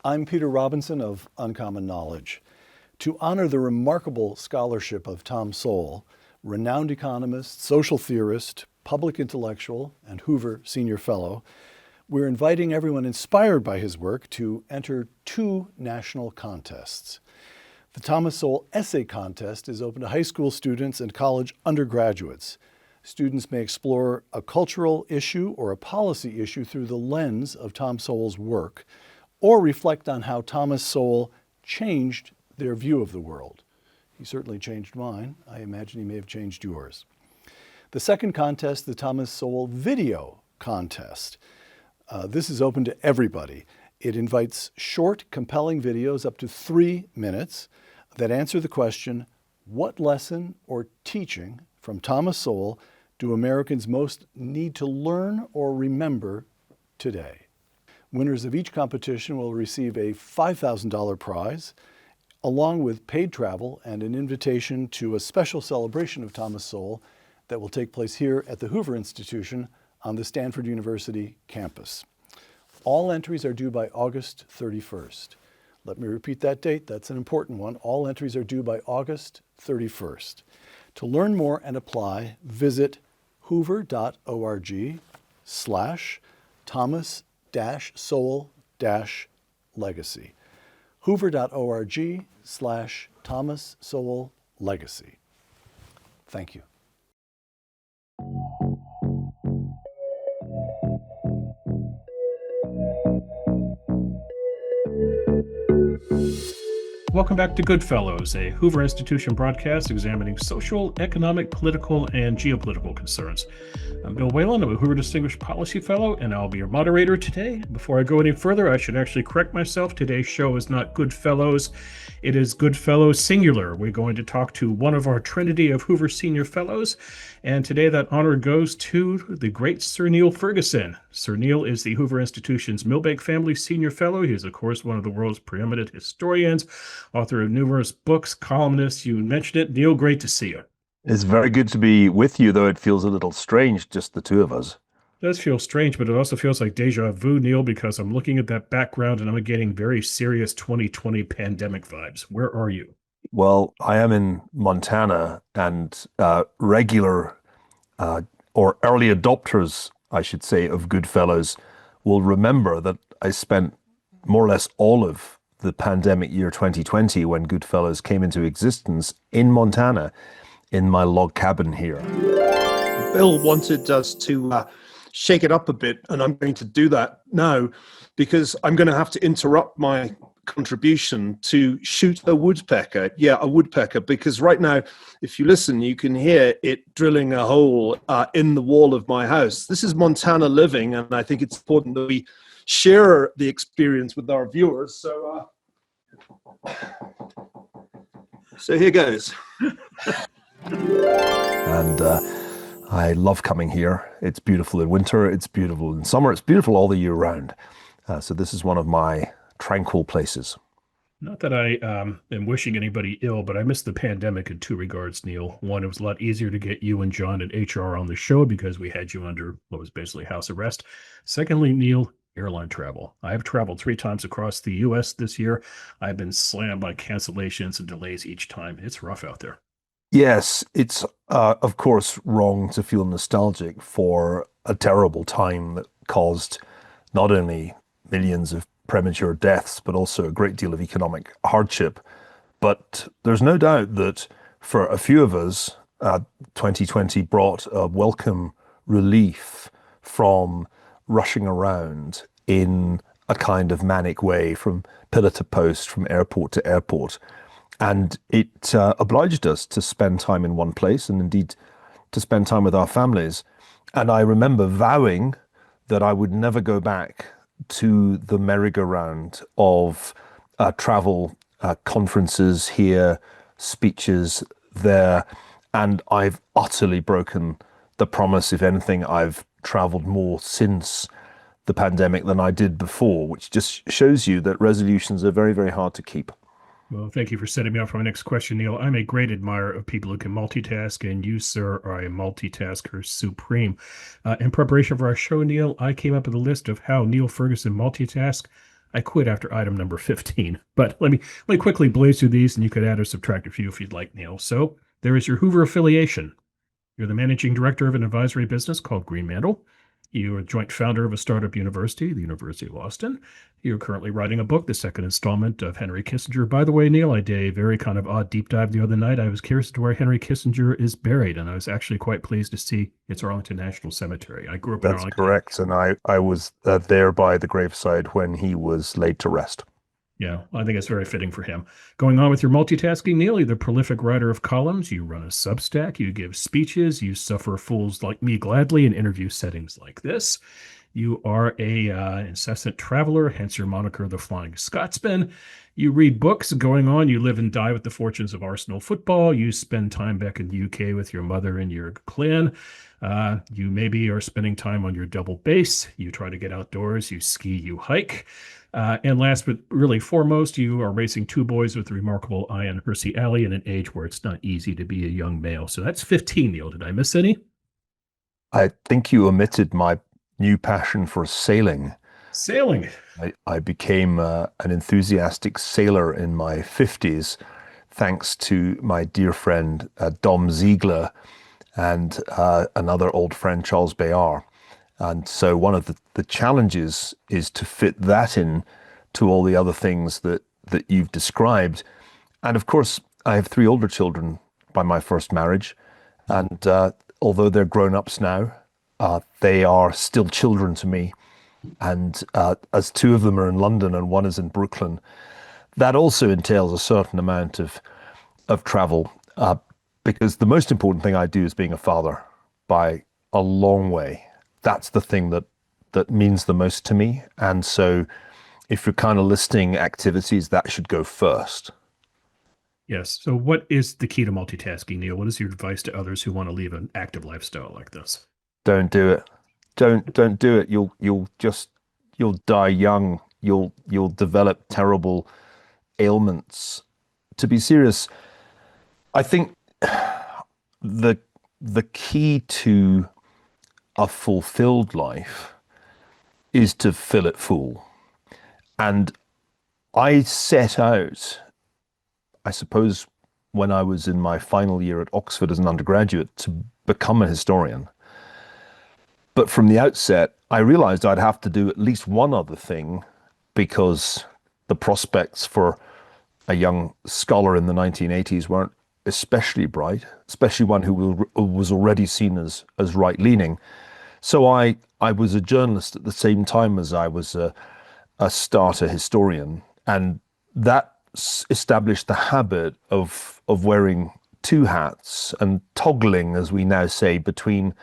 I'm Peter Robinson of Uncommon Knowledge. To honor the remarkable scholarship of Tom Sowell, renowned economist, social theorist, public intellectual, and Hoover Senior Fellow, we're inviting everyone inspired by his work to enter 2 national contests. The Thomas Sowell Essay Contest is open to high school students and college undergraduates. Students may explore a cultural issue or a policy issue through the lens of Tom Sowell's work, or reflect on how Thomas Sowell changed their view of the world. He certainly changed mine. I imagine he may have changed yours. The second contest, the Thomas Sowell Video Contest. This is open to everybody. It invites short, compelling videos up to 3 minutes that answer the question, what lesson or teaching from Thomas Sowell do Americans most need to learn or remember today? Winners of each competition will receive a $5,000 prize, along with paid travel and an invitation to a special celebration of Thomas Sowell that will take place here at the Hoover Institution on the Stanford University campus. All entries are due by August 31st. Let me repeat that date. That's an important one. All entries are due by August 31st. To learn more and apply, visit hoover.org/Thomas-Sowell-Legacy. hoover.org/Thomas-Sowell-Legacy. Thank you. Welcome back to GoodFellows, a Hoover Institution broadcast examining social, economic, political, and geopolitical concerns. I'm Bill Whalen. I'm a Hoover Distinguished Policy Fellow, and I'll be your moderator today. Before I go any further, I should actually correct myself. Today's show is not GoodFellows. It is GoodFellows singular. We're going to talk to one of our trinity of Hoover Senior Fellows, and today that honor goes to the great Sir Niall Ferguson. Sir Niall is the Hoover Institution's Milbank Family Senior Fellow. He is, of course, one of the world's preeminent historians, author of numerous books, columnist. You mentioned it. Niall, great to see you. It's very good to be with you, though it feels a little strange, just the two of us. It does feel strange, but it also feels like deja vu, Niall, because I'm looking at that background and I'm getting very serious 2020 pandemic vibes. Where are you? Well, I am in Montana, and regular or early adopters, I should say, of GoodFellows will remember that I spent more or less all of the pandemic year 2020, when GoodFellows came into existence, in Montana, in my log cabin here. Bill wanted us to shake it up a bit, and I'm going to do that now, because I'm going to have to interrupt my contribution to shoot a woodpecker. Yeah, a woodpecker, because right now, if you listen, you can hear it drilling a hole in the wall of my house. This is Montana living, and I think it's important that we share the experience with our viewers. So here goes. And I love coming here. It's beautiful in winter, it's beautiful in summer, it's beautiful all the year round. So this is one of my tranquil places. Not that I am wishing anybody ill, but I missed the pandemic in 2 regards, Niall. One, it was a lot easier to get you and John and HR on the show because we had you under what was basically house arrest. Secondly, Niall, airline travel. I have traveled 3 times across the U.S. this year. I've been slammed by cancellations and delays each time. It's rough out there. Yes, it's of course wrong to feel nostalgic for a terrible time that caused not only millions of premature deaths, but also a great deal of economic hardship. But there's no doubt that for a few of us, 2020 brought a welcome relief from rushing around in a kind of manic way from pillar to post, from airport to airport. And it obliged us to spend time in one place, and indeed to spend time with our families. And I remember vowing that I would never go back to the merry-go-round of travel, conferences here, speeches there. And I've utterly broken the promise. If anything, I've traveled more since the pandemic than I did before, which just shows you that resolutions are very, very hard to keep. Well, thank you for setting me up for my next question, Niall. I'm a great admirer of people who can multitask, and you, sir, are a multitasker supreme. In preparation for our show, Niall, I came up with a list of how Niall Ferguson multitasks. I quit after item number 15. But let me quickly blaze through these, and you could add or subtract a few if you'd like, Neil. So there is your Hoover affiliation. You're the managing director of an advisory business called Greenmantle. You are a joint founder of a startup university, the University of Austin. You're currently writing a book, the second installment of Henry Kissinger. By the way, Neil, I did a very kind of odd deep dive the other night. I was curious as to where Henry Kissinger is buried, and I was actually quite pleased to see it's Arlington National Cemetery. I grew up in That's Arlington. correct. And I was there by the graveside when he was laid to rest. Yeah, I think it's very fitting for him. Going on with your multitasking, Neil, you're the prolific writer of columns. You run a Substack. You give speeches. You suffer fools like me gladly in interview settings like this. You are a incessant traveler, hence your moniker, the Flying Scotsman. You read books going on. You live and die with the fortunes of Arsenal football. You spend time back in the UK with your mother and your clan. You maybe are spending time on your double bass. You try to get outdoors. You ski, you hike. And last but really foremost, you are raising two boys with the remarkable Ayaan, Hirsi, Ali in an age where it's not easy to be a young male. So that's 15, Neil. Did I miss any? I think you omitted my new passion for sailing. Sailing. I became an enthusiastic sailor in my 50s, thanks to my dear friend Dom Ziegler and another old friend, Charles Bayard. And so one of the challenges is to fit that in to all the other things that you've described. And of course, I have three older children by my first marriage. And although they're grown-ups now, they are still children to me. And as two of them are in London and one is in Brooklyn, that also entails a certain amount of travel, because the most important thing I do is being a father by a long way. That's the thing that means the most to me. And so if you're kind of listing activities, that should go first. Yes. So what is the key to multitasking, Neil? What is your advice to others who want to lead an active lifestyle like this? Don't do it. Don't do it. You'll die young. You'll develop terrible ailments. To be serious, I think the key to a fulfilled life is to fill it full. And I set out, I suppose, when I was in my final year at Oxford as an undergraduate, to become a historian. But from the outset, I realized I'd have to do at least one other thing, because the prospects for a young scholar in the 1980s weren't especially bright, especially one who was already seen as right-leaning. So I was a journalist at the same time as I was a starter historian, and that established the habit of wearing two hats and toggling, as we now say, between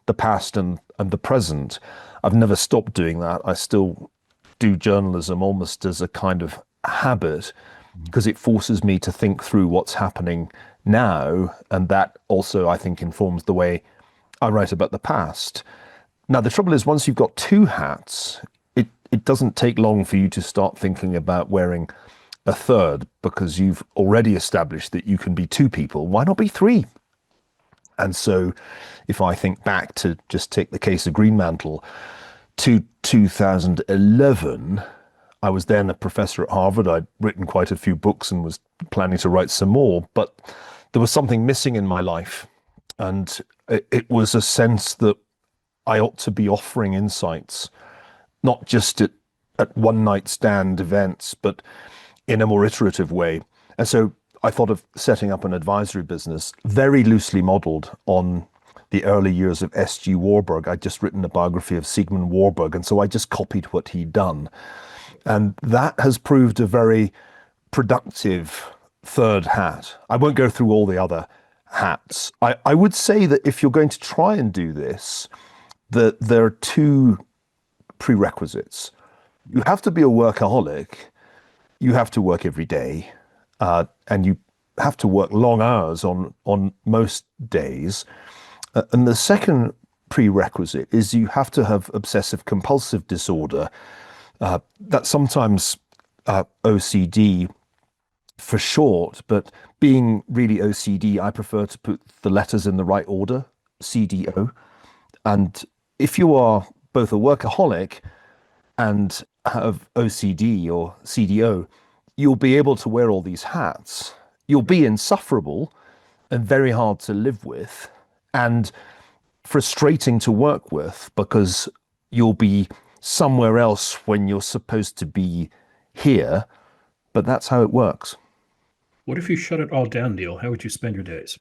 the past and the present. I've never stopped doing that. I still do journalism almost as a kind of habit, because it forces me to think through what's happening now, and that also, I think, informs the way I write about the past. Now, the trouble is, once you've got two hats, it doesn't take long for you to start thinking about wearing a third, because you've already established that you can be two people. Why not be three? And so if I think back to just take the case of Greenmantle to 2011, I was then a professor at Harvard. I'd written quite a few books and was planning to write some more, but there was something missing in my life. And it was a sense that I ought to be offering insights, not just at one-night stand events, but in a more iterative way. And so I thought of setting up an advisory business, very loosely modeled on the early years of S.G. Warburg. I'd just written a biography of Sigmund Warburg, and so I just copied what he'd done. And that has proved a very productive third hat. I won't go through all the other hats. I would say that if you're going to try and do this, that there are two prerequisites. You have to be a workaholic. You have to work every day, and you have to work long hours on most days. And the second prerequisite is you have to have obsessive compulsive disorder. That's sometimes OCD for short, but being really OCD, I prefer to put the letters in the right order, CDO. And if you are both a workaholic and have OCD or CDO, you'll be able to wear all these hats. You'll be insufferable and very hard to live with and frustrating to work with because you'll be somewhere else when you're supposed to be here, but that's how it works. What if you shut it all down, Neil? How would you spend your days?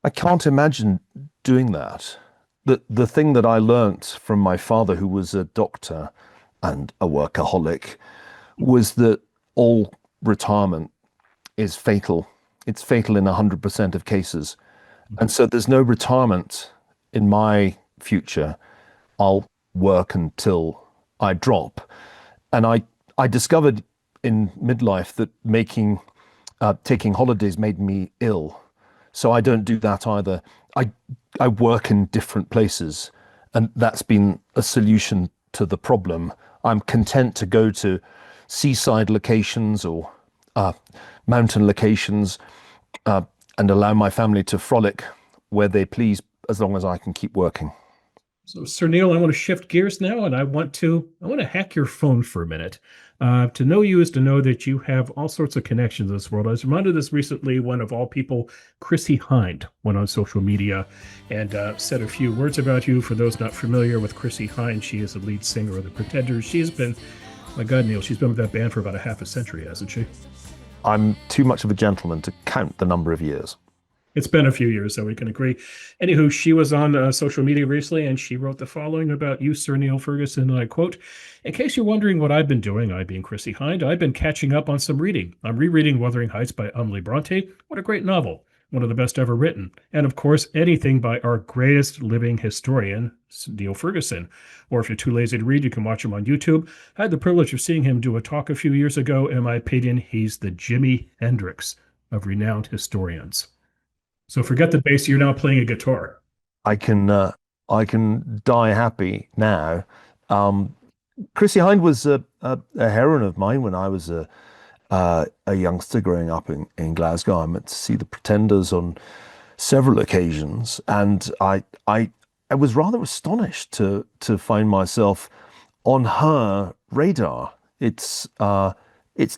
I can't imagine doing that. The thing that I learnt from my father, who was a doctor and a workaholic, was that all retirement is fatal. It's fatal in 100% of cases. And so there's no retirement in my future. I'll work until I drop. And I discovered in midlife that taking holidays made me ill. So I don't do that either. I work in different places, and that's been a solution to the problem. I'm content to go to seaside locations or mountain locations and allow my family to frolic where they please, as long as I can keep working. So, Sir Neil, I want to shift gears now, and I want to hack your phone for a minute. To know you is to know that you have all sorts of connections in this world. I was reminded of this recently. One of all people, Chrissy Hind, went on social media and said a few words about you. For those not familiar with Chrissy Hind, she is the lead singer of The Pretenders. She's been, my God, Neil, she's been with that band for about a half a century, hasn't she? I'm too much of a gentleman to count the number of years. It's been a few years, so we can agree. Anywho, she was on social media recently, and she wrote the following about you, Sir Niall Ferguson, and I quote, "In case you're wondering what I've been doing, I being Chrissy Hind, I've been catching up on some reading. I'm rereading Wuthering Heights by Emily Bronte. What a great novel. One of the best ever written. And of course, anything by our greatest living historian, Niall Ferguson. Or if you're too lazy to read, you can watch him on YouTube. I had the privilege of seeing him do a talk a few years ago. In my opinion, he's the Jimi Hendrix of renowned historians." So forget the bass. You're now playing a guitar. I can die happy now. Chrissy Hind was a heroine of mine when I was a youngster growing up in Glasgow. I went to see the Pretenders on several occasions, and I was rather astonished to find myself on her radar. It's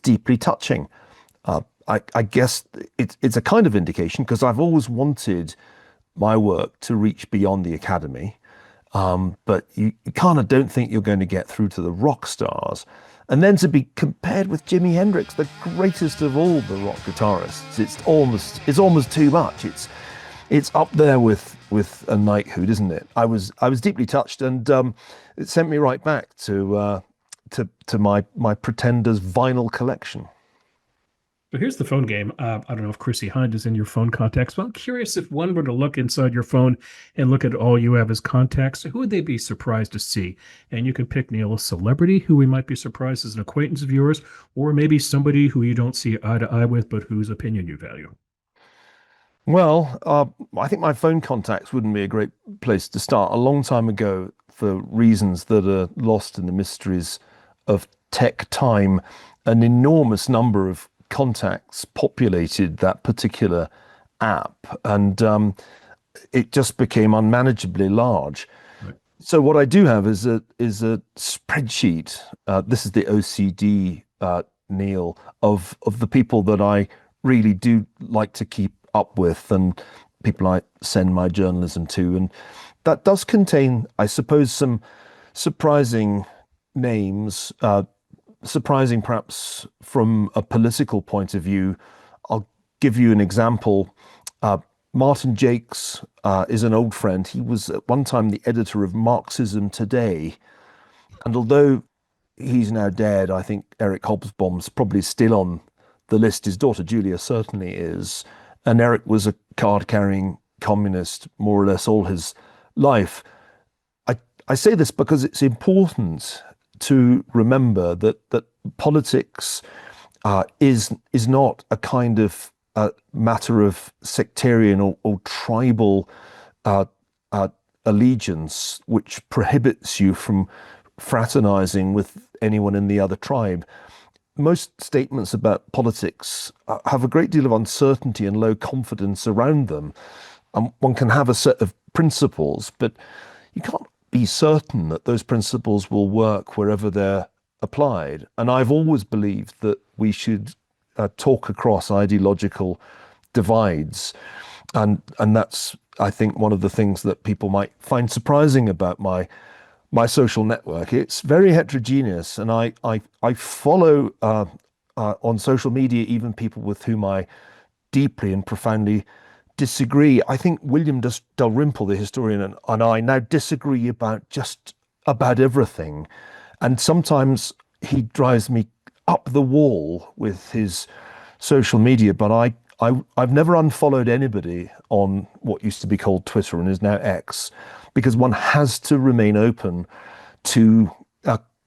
deeply touching. I guess it's a kind of indication, because I've always wanted my work to reach beyond the academy, but you kind of don't think you're going to get through to the rock stars. And then to be compared with Jimi Hendrix, the greatest of all the rock guitarists, it's almost too much. It's up there with a knighthood, isn't it? I was deeply touched, and it sent me right back to my Pretenders vinyl collection. So here's the phone game. I don't know if Chrissy Hind is in your phone contacts, but I'm curious, if one were to look inside your phone and look at all you have as contacts, who would they be surprised to see? And you can pick, Neil, a celebrity who we might be surprised as an acquaintance of yours, or maybe somebody who you don't see eye to eye with, but whose opinion you value. Well, I think my phone contacts wouldn't be a great place to start. A long time ago, for reasons that are lost in the mysteries of tech time, an enormous number of contacts populated that particular app, and it just became unmanageably large. Right. So what I do have is a spreadsheet. This is the OCD, Neil, of the people that I really do like to keep up with, and people I send my journalism to, and that does contain, I suppose, some surprising names. Surprising perhaps from a political point of view. I'll give you an example. Martin Jakes is an old friend. He was at one time the editor of Marxism Today. And although he's now dead, I think Eric Hobsbawm's probably still on the list. His daughter Julia certainly is. And Eric was a card-carrying communist more or less all his life. I say this because it's important to remember that politics is not a kind of matter of sectarian or tribal allegiance which prohibits you from fraternizing with anyone in the other tribe. Most statements about politics have a great deal of uncertainty and low confidence around them. One can have a set of principles, but you can't be certain that those principles will work wherever they're applied. And I've always believed that we should talk across ideological divides. And that's, I think, one of the things that people might find surprising about my social network. It's very heterogeneous, and I follow on social media even people with whom I deeply and profoundly disagree. I think William Dalrymple, the historian, and I now disagree about just about everything. And sometimes he drives me up the wall with his social media, but I've never unfollowed anybody on what used to be called Twitter and is now X, because one has to remain open to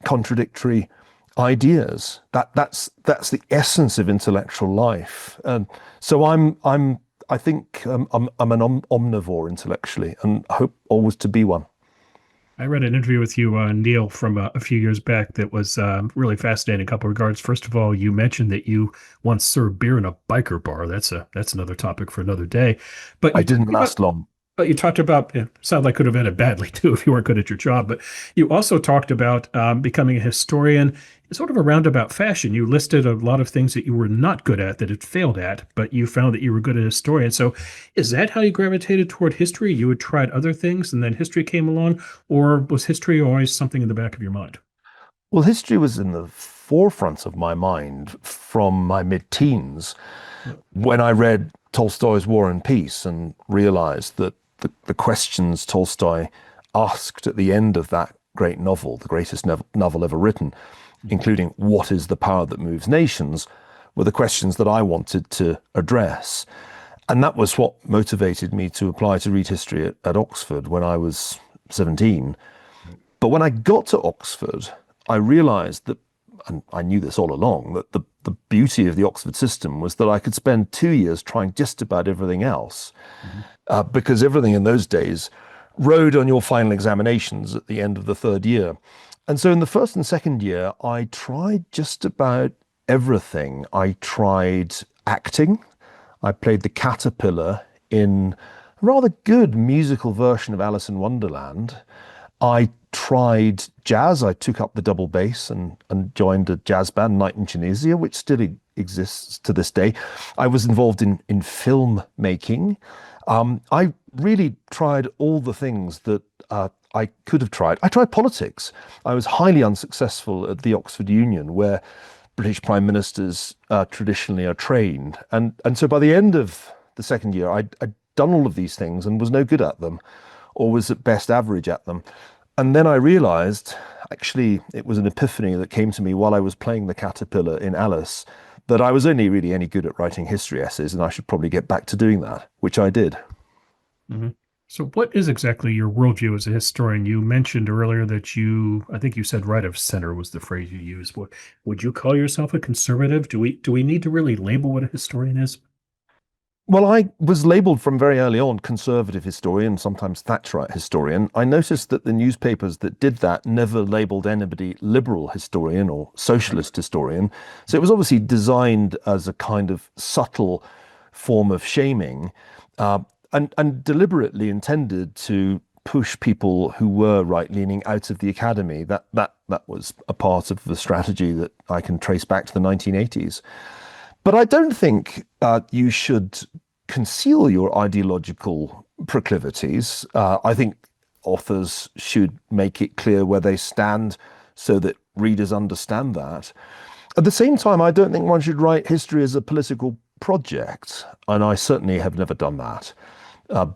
contradictory ideas. That's the essence of intellectual life. And so I think I'm an omnivore intellectually, and hope always to be one. I read an interview with you, Neil, from a few years back that was really fascinating in a couple of regards. First of all, you mentioned that you once served beer in a biker bar. That's another topic for another day. But I didn't last long. But you talked about, it sounds like could have ended badly too if you weren't good at your job. But you also talked about becoming a historian in sort of a roundabout fashion. You listed a lot of things that you were not good at, that had failed at, but you found that you were good at a historian. So is that how you gravitated toward history? You had tried other things and then history came along, or was history always something in the back of your mind? Well, history was in the forefront of my mind from my mid-teens when I read Tolstoy's War and Peace and realized that the questions Tolstoy asked at the end of that great novel, the greatest novel ever written, including what is the power that moves nations, were the questions that I wanted to address. And that was what motivated me to apply to read history at Oxford when I was 17. But when I got to Oxford, I realized that, and I knew this all along, that the beauty of the Oxford system was that I could spend 2 years trying just about everything else, because everything in those days rode on your final examinations at the end of the third year. And so in the first and second year, I tried just about everything. I tried acting. I played the caterpillar in a rather good musical version of Alice in Wonderland. I tried jazz. I took up the double bass and joined a jazz band, Night in Tunisia, which still exists to this day. I was involved in film making. I really tried all the things that I could have tried. I tried politics. I was highly unsuccessful at the Oxford Union, where British prime ministers traditionally are trained. And so by the end of the second year, I'd done all of these things and was no good at them, or was at best average at them. And then I realized, actually, it was an epiphany that came to me while I was playing the caterpillar in Alice, that I was only really any good at writing history essays, and I should probably get back to doing that, which I did. Mm-hmm. So what is exactly your worldview as a historian? You mentioned earlier that I think you said right of center was the phrase you used. Would you call yourself a conservative? Do we need to really label what a historian is? Well, I was labeled from very early on conservative historian, sometimes Thatcherite historian. I noticed that the newspapers that did that never labeled anybody liberal historian or socialist historian. So it was obviously designed as a kind of subtle form of shaming, and deliberately intended to push people who were right-leaning out of the academy. That was a part of the strategy that I can trace back to the 1980s. But I don't think you should conceal your ideological proclivities. I think authors should make it clear where they stand so that readers understand that. At the same time, I don't think one should write history as a political project, and I certainly have never done that.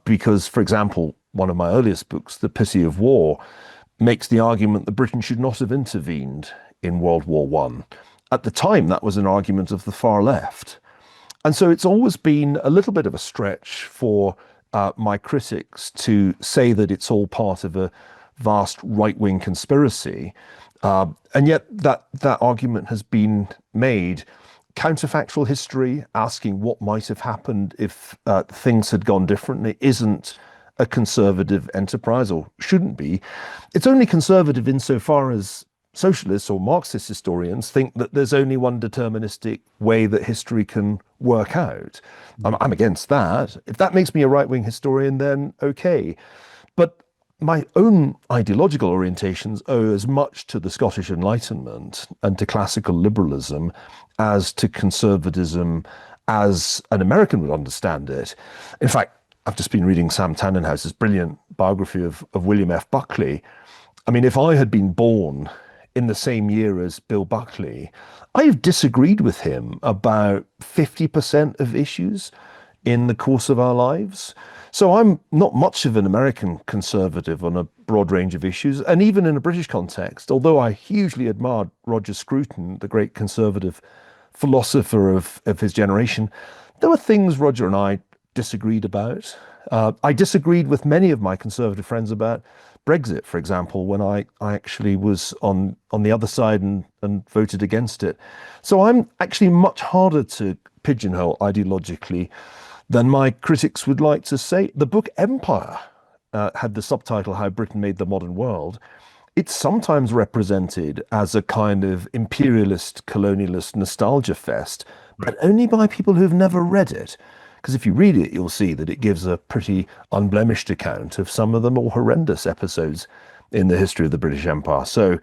Because, for example, one of my earliest books, The Pity of War, makes the argument that Britain should not have intervened in World War I. At the time, that was an argument of the far left. And so it's always been a little bit of a stretch for my critics to say that it's all part of a vast right-wing conspiracy. And yet that argument has been made. Counterfactual history, asking what might have happened if things had gone differently, isn't a conservative enterprise, or shouldn't be. It's only conservative insofar as socialists or Marxist historians think that there's only one deterministic way that history can work out. I'm against that. If that makes me a right-wing historian, then okay. But my own ideological orientations owe as much to the Scottish Enlightenment and to classical liberalism as to conservatism as an American would understand it. In fact, I've just been reading Sam Tannenhouse's brilliant biography of William F. Buckley. I mean, if I had been born in the same year as Bill Buckley, I've disagreed with him about 50% of issues in the course of our lives. So I'm not much of an American conservative on a broad range of issues. And even in a British context, although I hugely admired Roger Scruton, the great conservative philosopher of his generation, there were things Roger and I disagreed about. I disagreed with many of my conservative friends about Brexit, for example, when I actually was on the other side and voted against it. So I'm actually much harder to pigeonhole ideologically than my critics would like to say. The book Empire had the subtitle How Britain Made the Modern World. It's sometimes represented as a kind of imperialist, colonialist nostalgia fest, but only by people who've never read it. Because if you read it, you'll see that it gives a pretty unblemished account of some of the more horrendous episodes in the history of the British Empire. So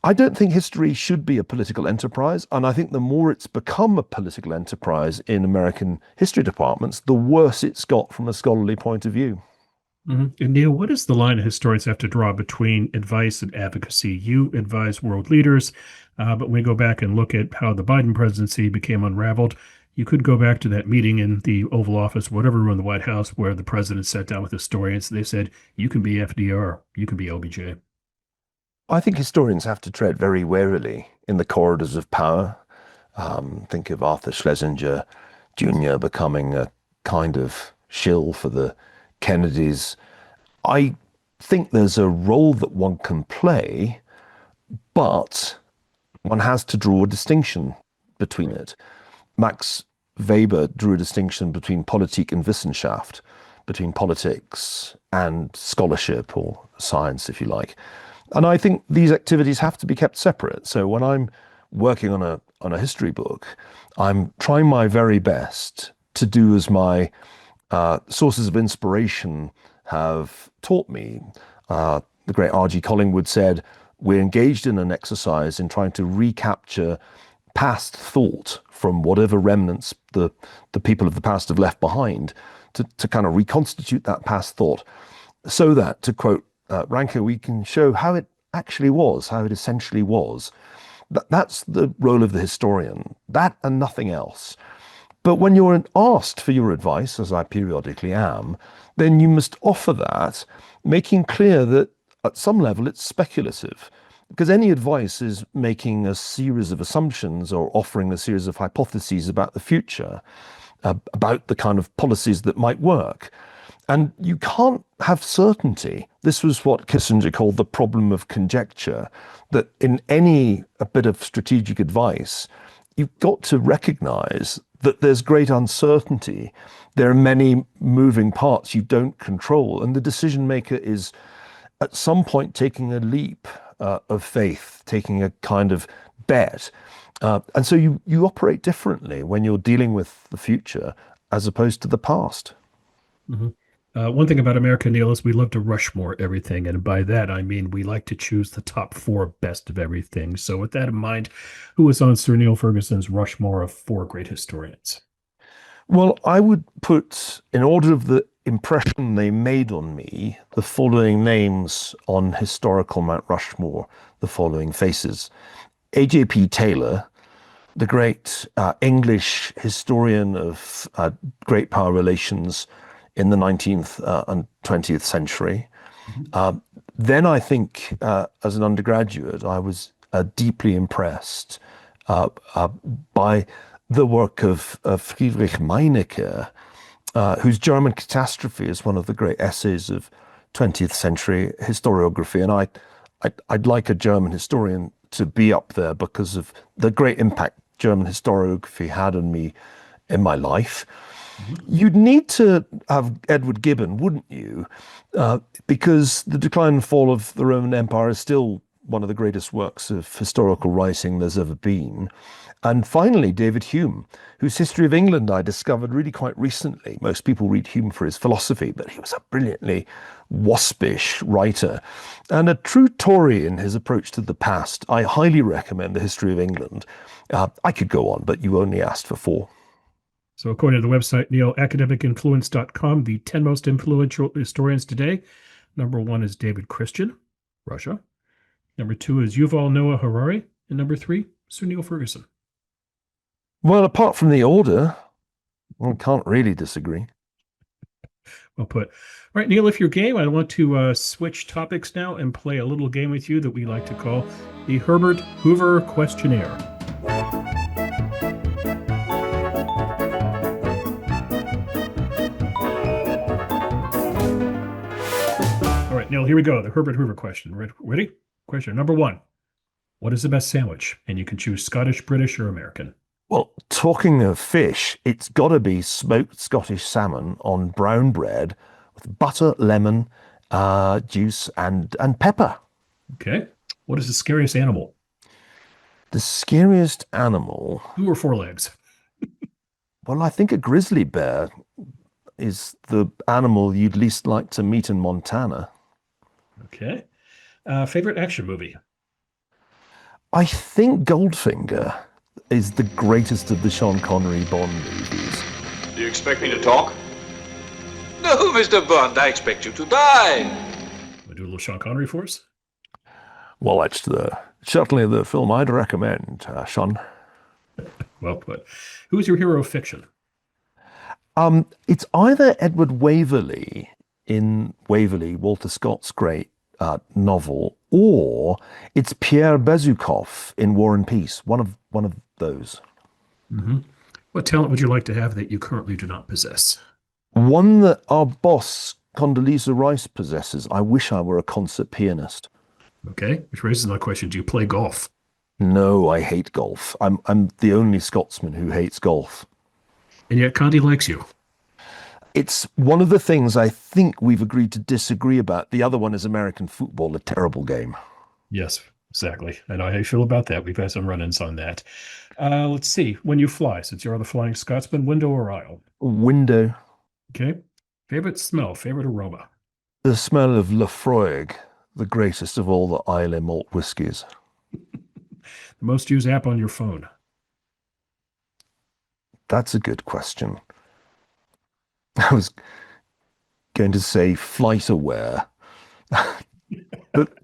I don't think history should be a political enterprise. And I think the more it's become a political enterprise in American history departments, the worse it's got from a scholarly point of view. Mm-hmm. And Neil, what is the line historians have to draw between advice and advocacy? You advise world leaders, but when we go back and look at how the Biden presidency became unraveled, you could go back to that meeting in the Oval Office, whatever room in the White House, where the president sat down with historians. They said, you can be FDR, you can be LBJ. I think historians have to tread very warily in the corridors of power. Think of Arthur Schlesinger Jr. becoming a kind of shill for the Kennedys. I think there's a role that one can play, but one has to draw a distinction between it. Max Weber drew a distinction between Politik and Wissenschaft, between politics and scholarship or science, if you like. And I think these activities have to be kept separate. So when I'm working on a history book, I'm trying my very best to do as my sources of inspiration have taught me. The great R.G. Collingwood said, we're engaged in an exercise in trying to recapture past thought from whatever remnants the people of the past have left behind to kind of reconstitute that past thought so that, to quote Ranker, we can show how it actually was, how it essentially was. That's the role of the historian, that and nothing else. But when you're asked for your advice, as I periodically am, then you must offer that, making clear that at some level it's speculative. Because any advice is making a series of assumptions or offering a series of hypotheses about the future, about the kind of policies that might work. And you can't have certainty. This was what Kissinger called the problem of conjecture, that in any bit of strategic advice, you've got to recognize that there's great uncertainty. There are many moving parts you don't control. And the decision maker is at some point taking a leap of faith, taking a kind of bet. And so you operate differently when you're dealing with the future as opposed to the past. Mm-hmm. One thing about America, Neil, is we love to Rushmore everything. And by that, I mean we like to choose the top 4 best of everything. So with that in mind, who is on Sir Niall Ferguson's Rushmore of 4 great historians? Well, I would put, in order of the impression they made on me, the following names on historical Mount Rushmore, the following faces. A.J.P. Taylor, the great English historian of great power relations in the 19th and 20th century. Mm-hmm. Then I think, as an undergraduate, I was deeply impressed by the work of Friedrich Meinecke, whose German Catastrophe is one of the great essays of 20th century historiography. And I'd like a German historian to be up there because of the great impact German historiography had on me in my life. Mm-hmm. You'd need to have Edward Gibbon, wouldn't you? Because the decline and fall of the Roman Empire is still one of the greatest works of historical writing there's ever been. And finally, David Hume, whose History of England I discovered really quite recently. Most people read Hume for his philosophy, but he was a brilliantly waspish writer and a true Tory in his approach to the past. I highly recommend the History of England. I could go on, but you only asked for 4. So according to the website, Neil, academicinfluence.com, the 10 most influential historians today. Number 1 is David Christian, Russia. Number 2 is Yuval Noah Harari. And number 3, Sir Niall Ferguson. Well, apart from the order, I can't really disagree. Well put. All right, Neil, if you're game, I want to switch topics now and play a little game with you that we like to call the Herbert Hoover Questionnaire. All right, Neil, here we go. The Herbert Hoover question. Ready? Question number 1. What is the best sandwich? And you can choose Scottish, British, or American. Well, talking of fish, it's got to be smoked Scottish salmon on brown bread with butter, lemon, juice, and pepper. Okay. What is the scariest animal? The scariest animal? 2 or 4 legs? Well, I think a grizzly bear is the animal you'd least like to meet in Montana. Okay. Favorite action movie? I think Goldfinger is the greatest of the Sean Connery Bond movies. Do you expect me to talk? No, Mr. Bond, I expect you to die. Want to do a little Sean Connery for us? Well, it's certainly the film I'd recommend, Sean. Well put. Who is your hero of fiction? It's either Edward Waverley in Waverley, Walter Scott's great novel, or it's Pierre Bezukhov in War and Peace. One of those. Mm-hmm. What talent would you like to have that you currently do not possess? One that our boss Condoleezza Rice possesses. I wish I were a concert pianist. Okay, which raises my question: do you play golf? No, I hate golf. I'm the only Scotsman who hates golf. And yet Condi likes you. It's one of the things I think we've agreed to disagree about. The other one is American football, a terrible game. Yes, exactly. I know how you feel about that. We've had some run-ins on that. Let's see. When you fly, since you're the Flying Scotsman, window or aisle? Window. Okay. Favorite smell, favorite aroma? The smell of Lafroig, the greatest of all the Islay malt whiskies. The most used app on your phone? That's a good question. I was going to say FlightAware,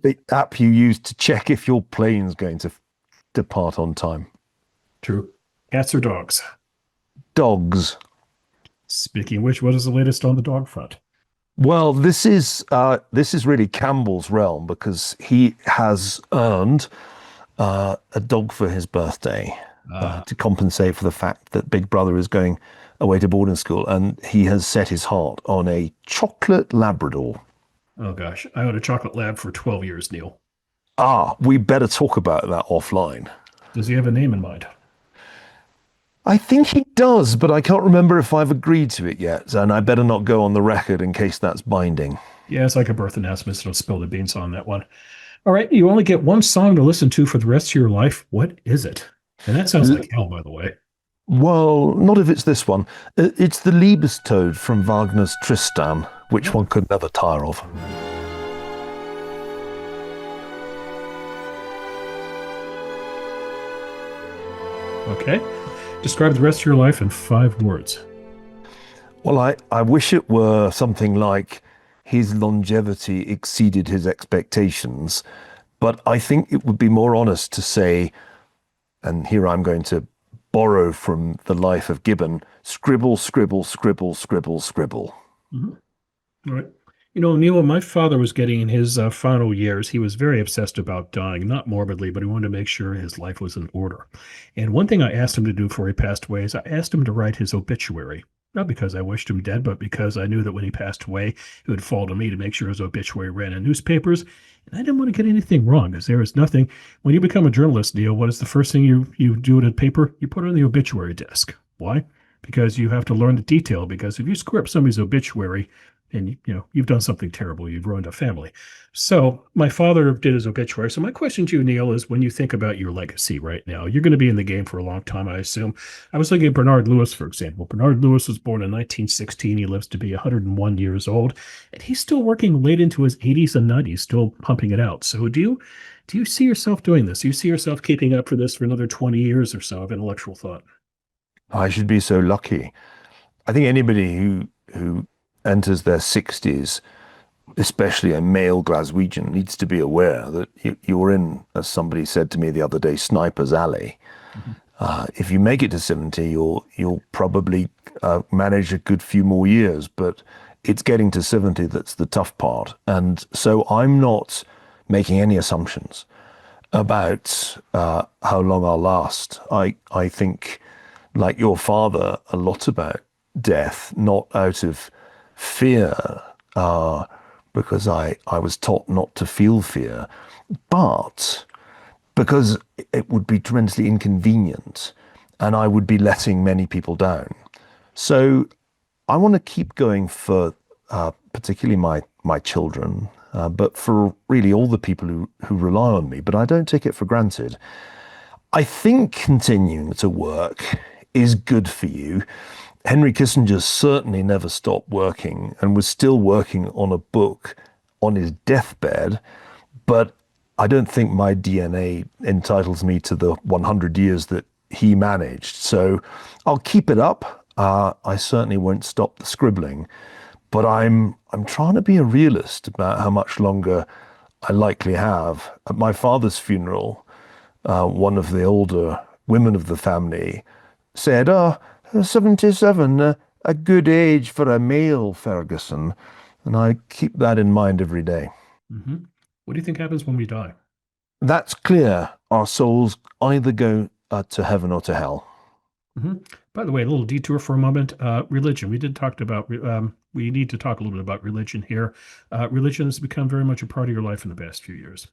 the app you use to check if your plane's going to depart on time. True. Cats or dogs? Dogs. Speaking of which, what is the latest on the dog front? Well, this is really Campbell's realm, because he has earned a dog for his birthday to compensate for the fact that Big Brother is going away to boarding school, and he has set his heart on a chocolate Labrador. Oh gosh, I owned a chocolate lab for 12 years, Neil. We better talk about that offline. Does he have a name in mind? I think he does, but I can't remember if I've agreed to it yet, and I better not go on the record in case that's binding. Yeah, it's like a birth announcement, so don't spill the beans on that one. All right, you only get one song to listen to for the rest of your life. What is it? And that sounds like hell, by the way. Well, not if it's this one. It's the Liebestod from Wagner's Tristan, which one could never tire of. Okay. Describe the rest of your life in 5 words. Well, I wish it were something like his longevity exceeded his expectations, but I think it would be more honest to say, and here I'm going to borrow from the life of Gibbon, scribble, scribble, scribble, scribble, scribble. Mm-hmm. All right. You know, Neil, when my father was getting in his final years, he was very obsessed about dying, not morbidly, but he wanted to make sure his life was in order. And one thing I asked him to do before he passed away is I asked him to write his obituary. Not because I wished him dead, but because I knew that when he passed away, it would fall to me to make sure his obituary ran in newspapers. And I didn't want to get anything wrong, because there is nothing. When you become a journalist, Neil, what is the first thing you do in a paper? You put it on the obituary desk. Why? Because you have to learn the detail, because if you screw up somebody's obituary, and you've done something terrible. You've ruined a family. So my father did his obituary. So my question to you, Neil, is when you think about your legacy right now, you're going to be in the game for a long time, I assume. I was looking at Bernard Lewis, for example. Bernard Lewis was born in 1916. He lives to be 101 years old, and he's still working late into his 80s and 90s, still pumping it out. So do you see yourself doing this? Do you see yourself keeping up for this for another 20 years or so of intellectual thought? I should be so lucky. I think anybody who enters their 60s, especially a male Glaswegian, needs to be aware that you're in, as somebody said to me the other day, sniper's alley. If you make it to 70, you'll probably manage a good few more years, but it's getting to 70 that's the tough part. And so I'm not making any assumptions about how long I'll last. I think, like your father, a lot about death, not out of fear, because I was taught not to feel fear, but because it would be tremendously inconvenient and I would be letting many people down. So I want to keep going for particularly my children, but for really all the people who rely on me, but I don't take it for granted. I think continuing to work is good for you. Henry Kissinger certainly never stopped working and was still working on a book on his deathbed, but I don't think my DNA entitles me to the 100 years that he managed. So I'll keep it up. I certainly won't stop the scribbling, but I'm trying to be a realist about how much longer I likely have. At my father's funeral, one of the older women of the family said, 77, a good age for a male, Ferguson. And I keep that in mind every day. Mm-hmm. What do you think happens when we die? That's clear. Our souls either go to heaven or to hell. Mm-hmm. By the way, a little detour for a moment. Religion. We need to talk a little bit about religion here. Religion has become very much a part of your life in the past few years.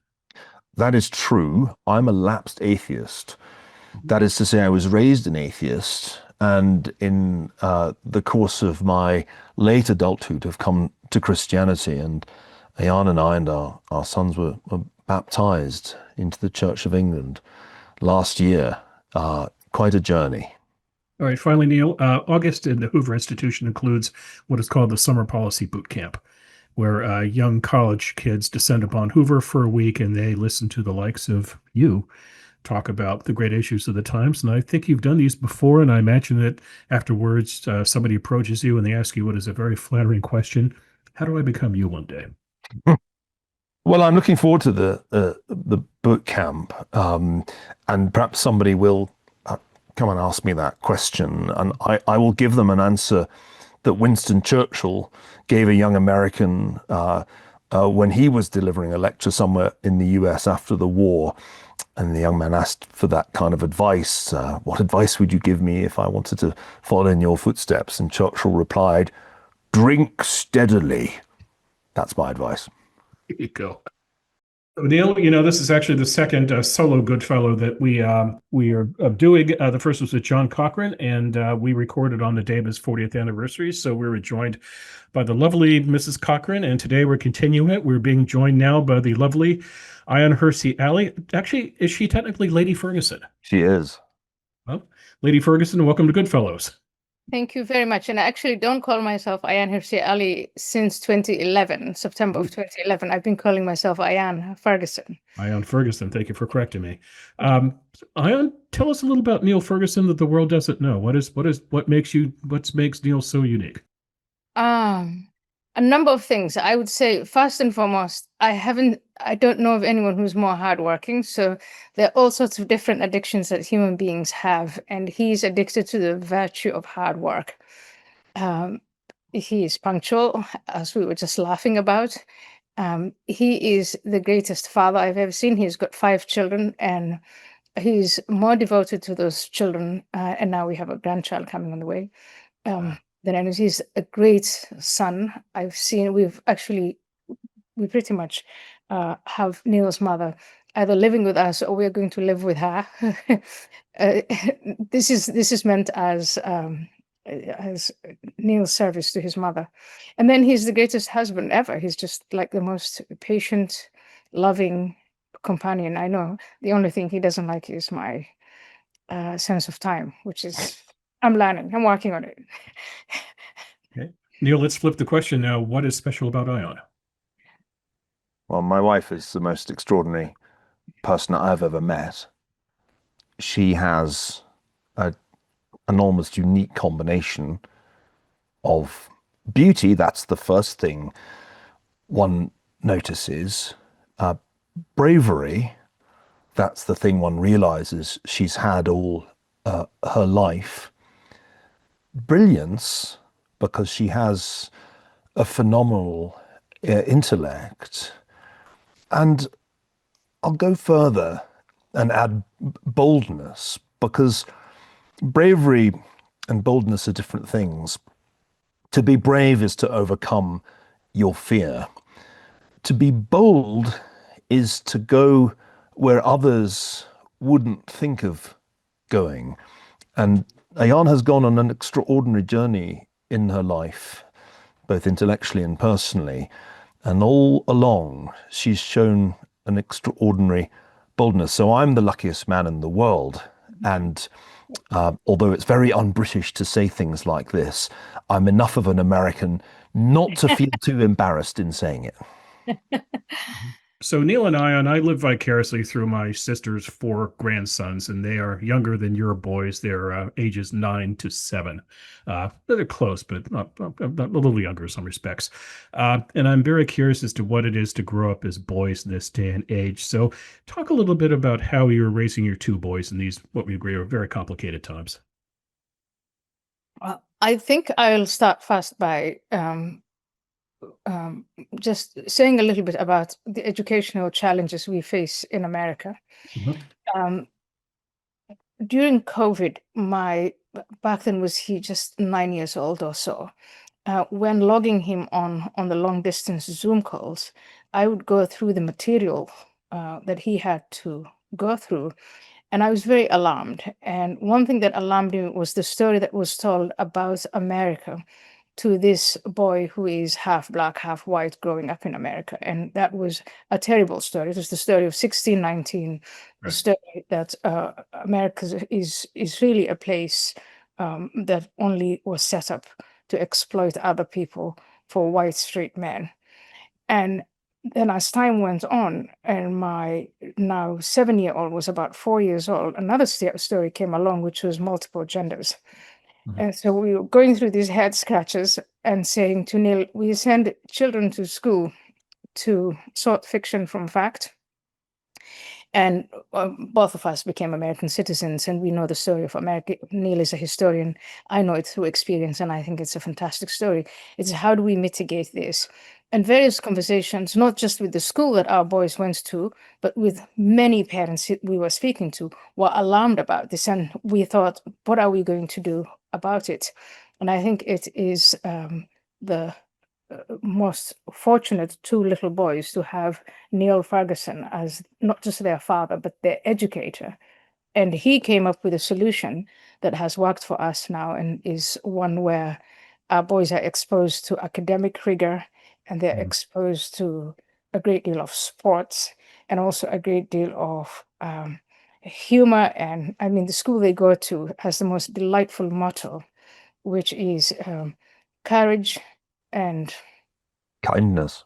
That is true. I'm a lapsed atheist. That is to say, I was raised an atheist, and in the course of my late adulthood have come to Christianity, and Ayaan and I and our sons were baptized into the Church of England last year. Quite a journey. All right, finally, Neil, August in the Hoover Institution includes what is called the Summer Policy Boot Camp, where young college kids descend upon Hoover for a week and they listen to the likes of you talk about the great issues of the times. And I think you've done these before, and I imagine that afterwards somebody approaches you and they ask you what is a very flattering question: how do I become you one day? Well, I'm looking forward to the boot camp, and perhaps somebody will come and ask me that question, and I will give them an answer that Winston Churchill gave a young American when he was delivering a lecture somewhere in the US after the war. And the young man asked for that kind of advice. What advice would you give me if I wanted to follow in your footsteps? And Churchill replied, "Drink steadily." That's my advice. Here you go. Neil, this is actually the second solo Goodfellow that we are doing. The first was with John Cochran, and we recorded on the day of his 40th anniversary. So we were joined by the lovely Mrs. Cochran, and today we're continuing it. We're being joined now by the lovely Ayaan Hirsi Ali. Actually, is she technically Lady Ferguson? She is. Well, Lady Ferguson, welcome to Goodfellows. Thank you very much. And I actually don't call myself Ayaan Hirsi Ali since 2011, September of 2011. I've been calling myself Ayaan Ferguson. Ayaan Ferguson, thank you for correcting me. Ayaan, tell us a little about Niall Ferguson that the world doesn't know. What makes Neil so unique? A number of things. I would say, first and foremost, I don't know of anyone who's more hardworking. So there are all sorts of different addictions that human beings have, and he's addicted to the virtue of hard work. He is punctual, as we were just laughing about. He is the greatest father I've ever seen. He's got 5 children, and he's more devoted to those children. And now we have a grandchild coming on the way. Then he's a great son. I've seen. We pretty much have Neil's mother either living with us or we're going to live with her. This is meant as Neil's service to his mother. And then he's the greatest husband ever. He's just like the most patient, loving companion I know. The only thing he doesn't like is my sense of time, which is, I'm learning, I'm working on it. Okay. Neil, let's flip the question now. What is special about Ayaan? Well, my wife is the most extraordinary person I've ever met. She has an almost unique combination of beauty. That's the first thing one notices. Bravery, that's the thing one realizes she's had all her life. Brilliance, because she has a phenomenal intellect. And I'll go further and add boldness, because bravery and boldness are different things. To be brave is to overcome your fear. To be bold is to go where others wouldn't think of going. And Ayaan has gone on an extraordinary journey in her life, both intellectually and personally. And all along, she's shown an extraordinary boldness. So I'm the luckiest man in the world. And although it's very un-British to say things like this, I'm enough of an American not to feel too embarrassed in saying it. So Neil and I live vicariously through my sister's 4 grandsons, and they are younger than your boys. They're ages 9 to 7. They're close, but not a little younger in some respects. And I'm very curious as to what it is to grow up as boys in this day and age. So talk a little bit about how you're raising your 2 boys in these, what we agree are very complicated times. I think I'll start first by just saying a little bit about the educational challenges we face in America. During COVID, back then was he just 9 years old or so. When logging him on the long distance Zoom calls, I would go through the material that he had to go through, and I was very alarmed. And one thing that alarmed me was the story that was told about America to this boy who is half black, half white, growing up in America. And that was a terrible story. It was the story of 1619, the story that America is really a place that only was set up to exploit other people for white straight men. And then as time went on, and my now 7-year-old was about 4 years old, another story came along, which was multiple genders. And so we were going through these head scratches and saying to Neil, we send children to school to sort fiction from fact. And both of us became American citizens, and we know the story of America. Neil is a historian. I know it through experience, and I think it's a fantastic story. It's how do we mitigate this? And various conversations, not just with the school that our boys went to, but with many parents we were speaking to, were alarmed about this. And we thought, what are we going to do about it? And I think it is the most fortunate 2 little boys to have Niall Ferguson as not just their father, but their educator. And he came up with a solution that has worked for us now, and is one where our boys are exposed to academic rigor, and they're exposed to a great deal of sports, and also a great deal of humor. And I mean, the school they go to has the most delightful motto, which is courage and kindness.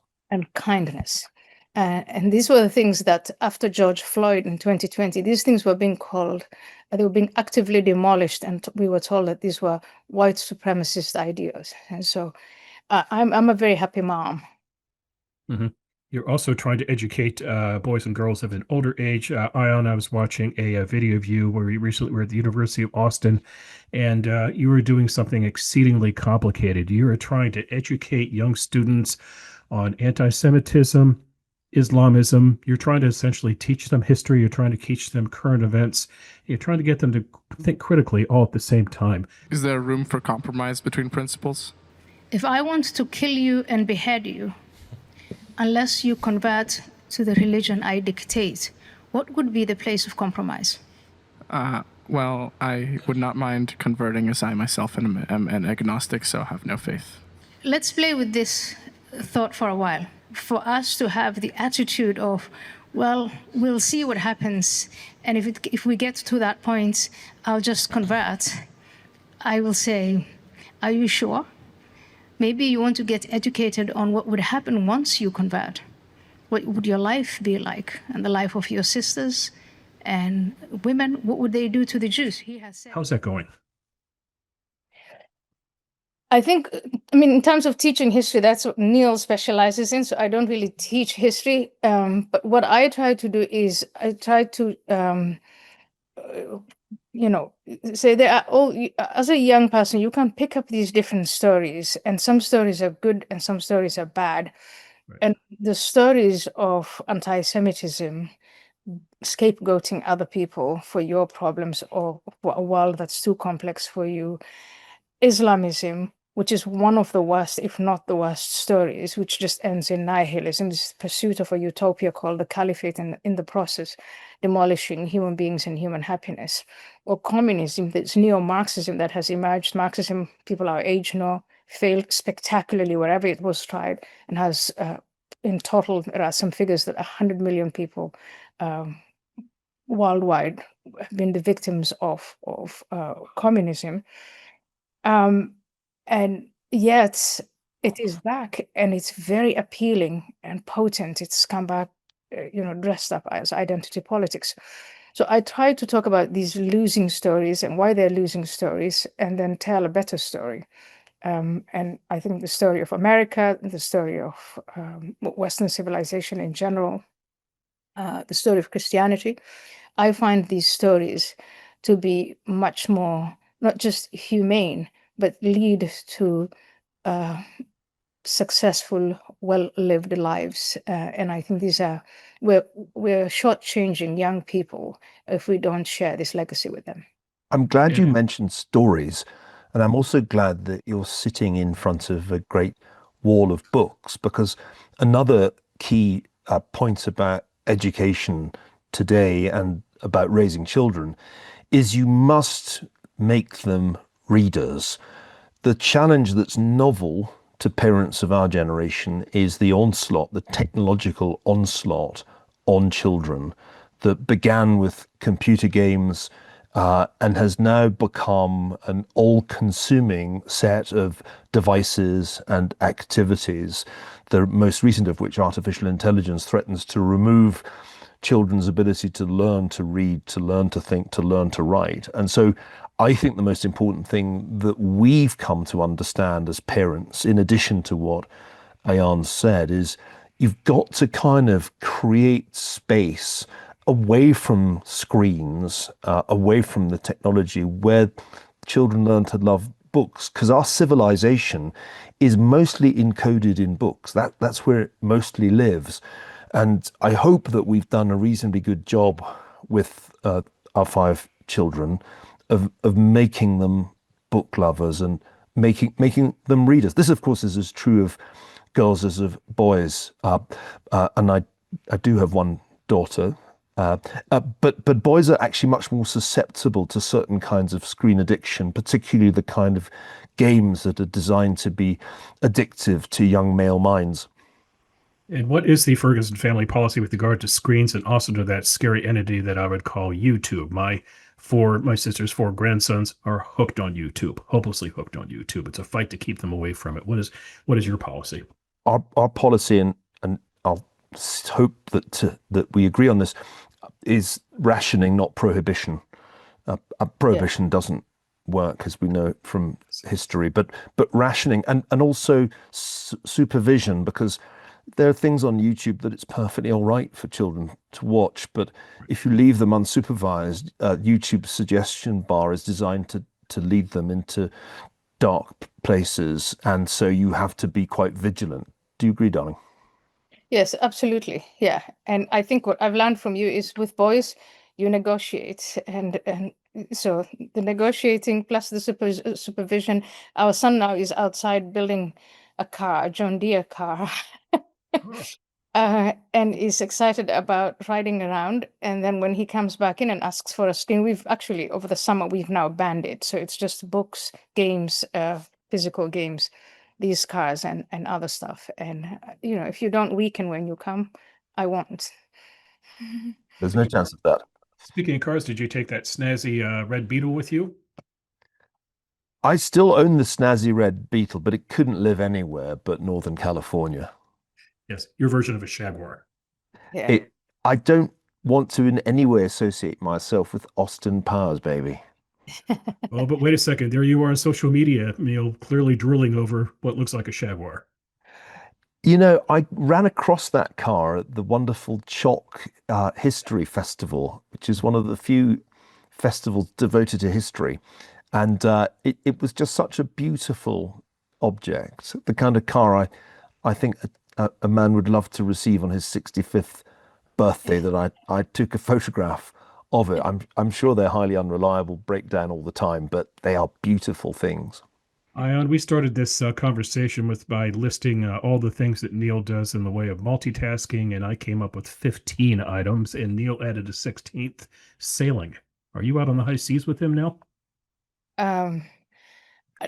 And these were the things that after George Floyd in 2020, these things were being called, they were being actively demolished. And we were told that these were white supremacist ideas. And so I'm a very happy mom. You're also trying to educate boys and girls of an older age. Ayaan, I was watching a video of you where you recently were at the University of Austin, and you were doing something exceedingly complicated. You were trying to educate young students on anti-Semitism, Islamism. You're trying to essentially teach them history. You're trying to teach them current events. You're trying to get them to think critically all at the same time. Is there room for compromise between principles? If I want to kill you and behead you, unless you convert to the religion I dictate, what would be the place of compromise? Well, I would not mind converting, as I myself am an agnostic, so have no faith. Let's play with this thought for a while. For us to have the attitude of, well, we'll see what happens, and if we get to that point, I'll just convert. I will say, are you sure? Maybe you want to get educated on what would happen once you convert. What would your life be like, and the life of your sisters and women? What would they do to the Jews? He has said. How's that going? I think, in terms of teaching history, that's what Neil specializes in. So I don't really teach history. But what I try to do is I try to, say there are as a young person, you can pick up these different stories, and some stories are good and some stories are bad. Right. And the stories of anti-Semitism, scapegoating other people for your problems or for a world that's too complex for you, Islamism, which is one of the worst, if not the worst stories, which just ends in nihilism, this pursuit of a utopia called the caliphate, and in the process, demolishing human beings and human happiness. Or communism, this neo-Marxism that has emerged. Marxism, people our age know, failed spectacularly wherever it was tried, and has, in total, there are some figures that 100 million people worldwide have been the victims of communism. And yet it is back, and it's very appealing and potent. It's come back, dressed up as identity politics. So I try to talk about these losing stories and why they're losing stories, and then tell a better story. And I think the story of America, the story of Western civilization in general, the story of Christianity, I find these stories to be much more, not just humane, but lead to successful, well-lived lives. And I think we're shortchanging young people if we don't share this legacy with them. I'm glad you mentioned stories, and I'm also glad that you're sitting in front of a great wall of books, because another key point about education today and about raising children is you must make them readers. The challenge that's novel to parents of our generation is the onslaught, the technological onslaught on children that began with computer games and has now become an all-consuming set of devices and activities, the most recent of which, artificial intelligence, threatens to remove children's ability to learn to read, to learn to think, to learn to write. And so I think the most important thing that we've come to understand as parents, in addition to what Ayaan said, is you've got to kind of create space away from screens, away from the technology, where children learn to love books, because our civilization is mostly encoded in books. That's where it mostly lives. And I hope that we've done a reasonably good job with our 5 children of making them book lovers and making them readers. This, of course, is as true of girls as of boys. And I do have one daughter. But boys are actually much more susceptible to certain kinds of screen addiction, particularly the kind of games that are designed to be addictive to young male minds. And what is the Ferguson family policy with regard to screens, and also to that scary entity that I would call YouTube? My sister's 4 grandsons are hooked on YouTube, hopelessly hooked on YouTube. It's a fight to keep them away from it. What is your policy? Our policy, and I'll hope that we agree on this, is rationing, not prohibition. Prohibition doesn't work, as we know from history, but rationing and also supervision, because there are things on YouTube that it's perfectly all right for children to watch, but if you leave them unsupervised, YouTube's suggestion bar is designed to lead them into dark places, and so you have to be quite vigilant. Do you agree, darling? Yes, absolutely. Yeah. And I think what I've learned from you is, with boys, you negotiate. And so the negotiating plus the supervision. Our son now is outside building a car, a John Deere car. and is excited about riding around. And then when he comes back in and asks for a screen, we've actually, over the summer, we've now banned it. So it's just books, games, physical games, these cars and other stuff. And, if you don't weaken when you come, I won't. There's no chance of that. Speaking of cars, did you take that snazzy red Beetle with you? I still own the snazzy red Beetle, but it couldn't live anywhere but Northern California. Yes, your version of a Jaguar. Yeah. I don't want to in any way associate myself with Austin Powers, baby. Oh, but wait a second. There you are on social media, Neil, clearly drooling over what looks like a Jaguar. I ran across that car at the wonderful Chalk History Festival, which is one of the few festivals devoted to history. And it was just such a beautiful object, the kind of car I think a man would love to receive on his 65th birthday, that I took a photograph of it. I'm sure they're highly unreliable, break down all the time, but they are beautiful things. Ayaan, we started this conversation by listing all the things that Neil does in the way of multitasking, and I came up with 15 items, and Neil added a 16th, sailing. Are you out on the high seas with him now?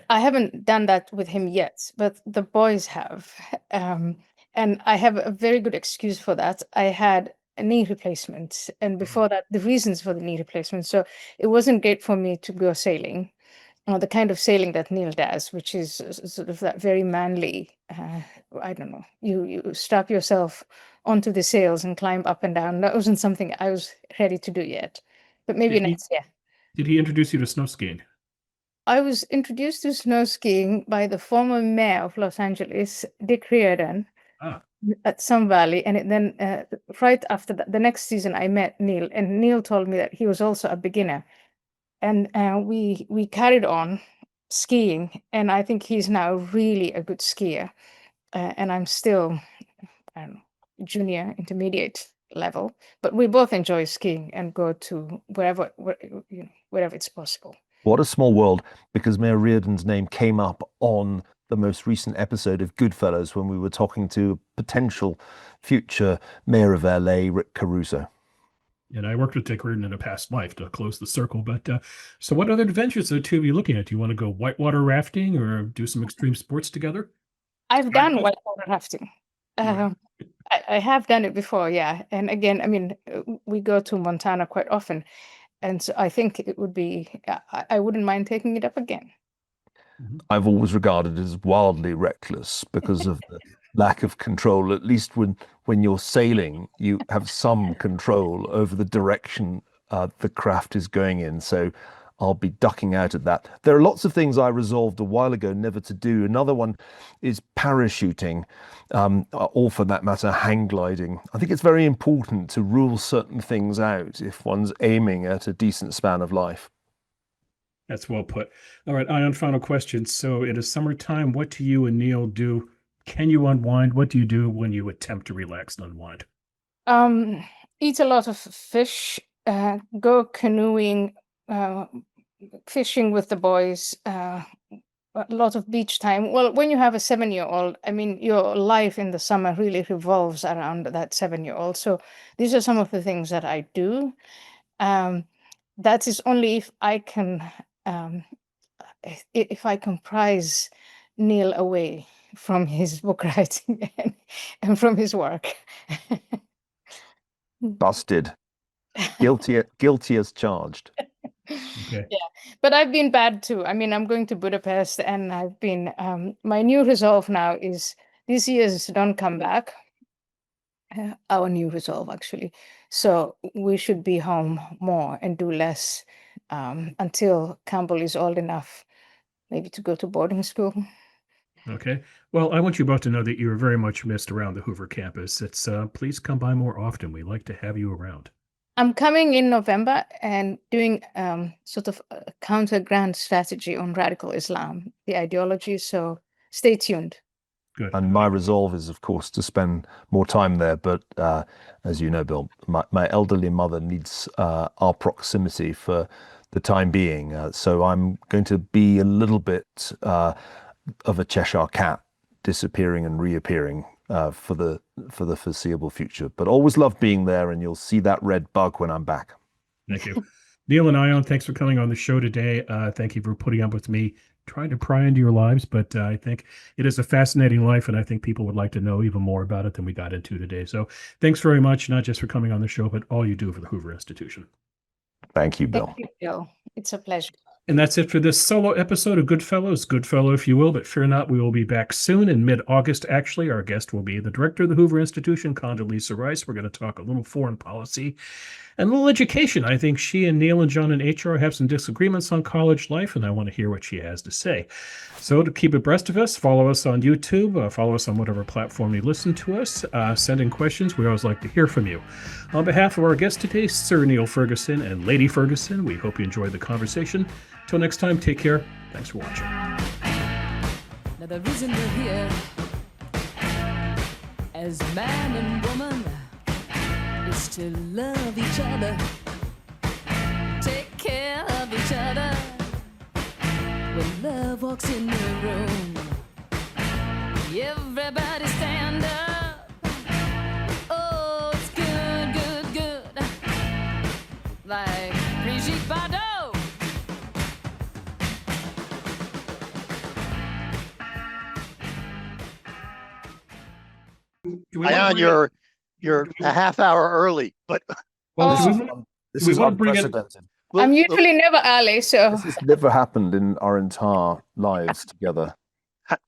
I haven't done that with him yet, but the boys have. And I have a very good excuse for that. I had a knee replacement, and before that, the reasons for the knee replacement. So it wasn't great for me to go sailing, the kind of sailing that Neil does, which is sort of that very manly, I don't know, you strap yourself onto the sails and climb up and down. That wasn't something I was ready to do yet, but maybe next year. Did he introduce you to snow skiing? I was introduced to snow skiing by the former mayor of Los Angeles, Dick Riordan, at Sun Valley. And then right after that, the next season, I met Neil, and Neil told me that he was also a beginner. And we carried on skiing, and I think he's now really a good skier. And I'm still, I don't know, junior, intermediate level, but we both enjoy skiing and go to wherever it's possible. What a small world, because Mayor Riordan's name came up on the most recent episode of GoodFellows when we were talking to potential future mayor of LA, Rick Caruso. And I worked with Dick Riordan in a past life, to close the circle. But so what other adventures are the two of you looking at? Do you want to go whitewater rafting or do some extreme sports together? I've done whitewater rafting. I have done it before, yeah. And again, I mean, we go to Montana quite often. And so I think it would be, I wouldn't mind taking it up again. I've always regarded it as wildly reckless because of the lack of control. At least when you're sailing, you have some control over the direction the craft is going in. So I'll be ducking out at that. There are lots of things I resolved a while ago never to do. Another one is parachuting, or for that matter, hang gliding. I think it's very important to rule certain things out if one's aiming at a decent span of life. That's well put. All right, Ayaan, final question. So it is summertime. What do you and Neil do? Can you unwind? What do you do when you attempt to relax and unwind? Eat a lot of fish, go canoeing, fishing with the boys, a lot of beach time. Well, when you have a 7-year-old, I mean, your life in the summer really revolves around that 7-year-old. So these are some of the things that I do. That is only if I can, prise Neil away from his book writing and from his work. Busted. Guilty as charged. Okay. Yeah, but I've been bad too. I mean, I'm going to Budapest, and I've been, my new resolve now is these years don't come back. Our new resolve, actually. So we should be home more and do less until Campbell is old enough, maybe to go to boarding school. Okay. Well, I want you both to know that you're very much missed around the Hoover campus. It's please come by more often. We like to have you around. I'm coming in November and doing sort of a counter-grand strategy on radical Islam, the ideology. So stay tuned. Good. And my resolve is, of course, to spend more time there. But as you know, Bill, my elderly mother needs our proximity for the time being. So I'm going to be a little bit of a Cheshire cat, disappearing and reappearing for the foreseeable future. But always love being there, and you'll see that red bug when I'm back. Thank you. Neil and Ayaan, thanks for coming on the show today. Thank you for putting up with me trying to pry into your lives, but I think it is a fascinating life, and I think people would like to know even more about it than we got into today. So thanks very much, not just for coming on the show, but all you do for the Hoover Institution. Thank you, Bill. Thank you, Bill. It's a pleasure. And that's it for this solo episode of GoodFellows. Goodfellow, if you will, but fear not, we will be back soon in mid-August. Actually, our guest will be the director of the Hoover Institution, Condoleezza Rice. We're going to talk a little foreign policy and a little education. I think she and Neil and John and HR have some disagreements on college life, and I want to hear what she has to say. So to keep abreast of us, follow us on YouTube, follow us on whatever platform you listen to us, send in questions. We always like to hear from you. On behalf of our guest today, Sir Niall Ferguson and Lady Ferguson, we hope you enjoyed the conversation. Till next time, take care. Thanks for watching. Now the reason we're here as man and woman is to love each other, take care of each other. When love walks in the room, everybody stand up. Oh, it's good, good, good. Like Brigitte Bardot. Ayaan, you're a half hour early, but This is unprecedented. I'm usually never early, so This has never happened in our entire lives together.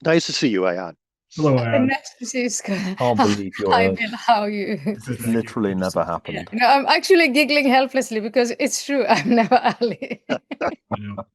nice to see you, Ayaan. Hello, Ayaan. nice to see you, Scott. Can't believe you're Hi, early. Bill. How are you? This has literally never happened. No, I'm actually giggling helplessly because it's true. I'm never early. I know.